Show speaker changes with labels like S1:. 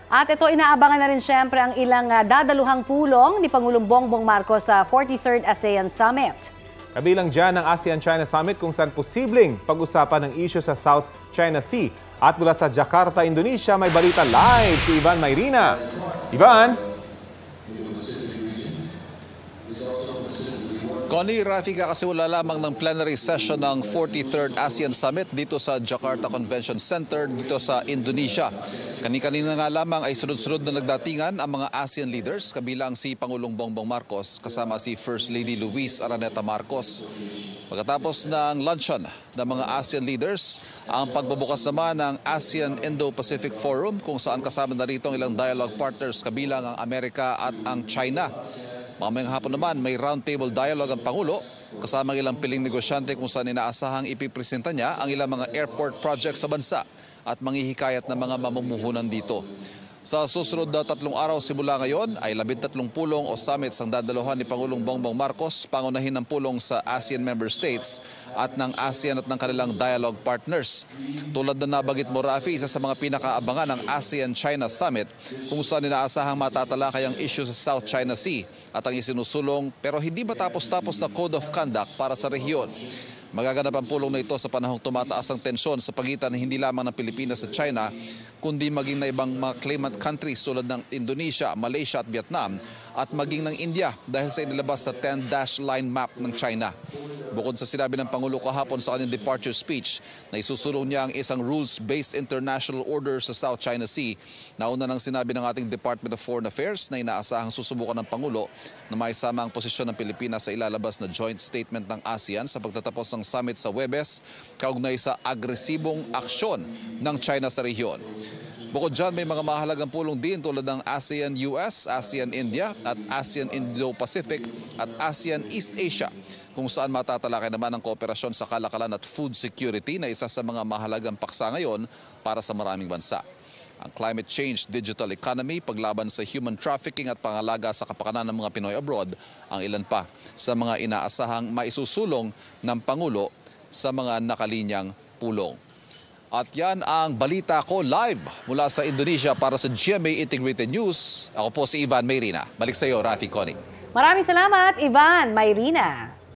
S1: At ito, inaabangan na rin siyempre ang ilang dadaluhang pulong ni Pangulong Bongbong Marcos sa 43rd ASEAN Summit.
S2: Kabilang dyan ang ASEAN-China Summit kung saan posibleng pag-usapan ng issue sa South China Sea. At mula sa Jakarta, Indonesia, may balita live si Ivan Mayrina. Ivan?
S3: Connie, Rafi, kakasiwala lamang ng plenary session ng 43rd ASEAN Summit dito sa Jakarta Convention Center dito sa Indonesia. Kani-kanina nga lamang ay sunod-sunod na nagdatingan ang mga ASEAN leaders, kabilang si Pangulong Bongbong Marcos kasama si First Lady Luis Araneta Marcos. Pagkatapos ng luncheon ng mga ASEAN leaders, ang pagbubukas naman ng ASEAN Indo-Pacific Forum kung saan kasama na rito ang ilang dialogue partners kabilang ang Amerika at ang China. Mamayang hapon naman may roundtable dialogue ang Pangulo kasama ang ilang piling negosyante kung saan inaasahang ipipresenta niya ang ilang mga airport projects sa bansa at manghihikayat ng mga mamumuhunan dito. Sa susunod na 3 araw simula ngayon ay 13 pulong o summits ang dadaluhan ni Pangulong Bongbong Marcos, pangunahin ng pulong sa ASEAN member states at ng ASEAN at ng kanilang dialogue partners. Tulad na nabanggit mo, Rafi, isa sa mga pinakaabangan ng ASEAN-China Summit kung saan inaasahang matatalakay ang issue sa South China Sea at ang isinusulong pero hindi matapos-tapos na Code of Conduct para sa rehiyon. Magaganap ang pulong na ito sa panahong tumataas ang tensyon sa pagitan hindi lamang ng Pilipinas at China, kundi maging na ibang mga claimant countries tulad ng Indonesia, Malaysia at Vietnam at maging ng India dahil sa inilabas sa 10-dash line map ng China. Bukod sa sinabi ng Pangulo kahapon sa kanyang departure speech na isusulong niya ang isang rules-based international order sa South China Sea, nauna nang sinabi ng ating Department of Foreign Affairs na inaasahang susubukan ng Pangulo na maisama ang posisyon ng Pilipinas sa ilalabas na joint statement ng ASEAN sa pagtatapos ng summit sa Huwebes kaugnay sa agresibong aksyon ng China sa rehiyon. Bukod dyan, may mga mahalagang pulong din tulad ng ASEAN-US, ASEAN-India at ASEAN-Indo-Pacific at ASEAN-East Asia, kung saan matatalakay naman ang kooperasyon sa kalakalan at food security na isa sa mga mahalagang paksa ngayon para sa maraming bansa. Ang climate change, digital economy, paglaban sa human trafficking at pangalaga sa kapakanan ng mga Pinoy abroad, ang ilan pa sa mga inaasahang maisusulong ng Pangulo sa mga nakalinyang pulong. At yan ang balita ko live mula sa Indonesia para sa GMA Integrated News. Ako po si Ivan Mayrina. Balik sa iyo, Rafi, Connie.
S1: Maraming salamat, Ivan Mayrina.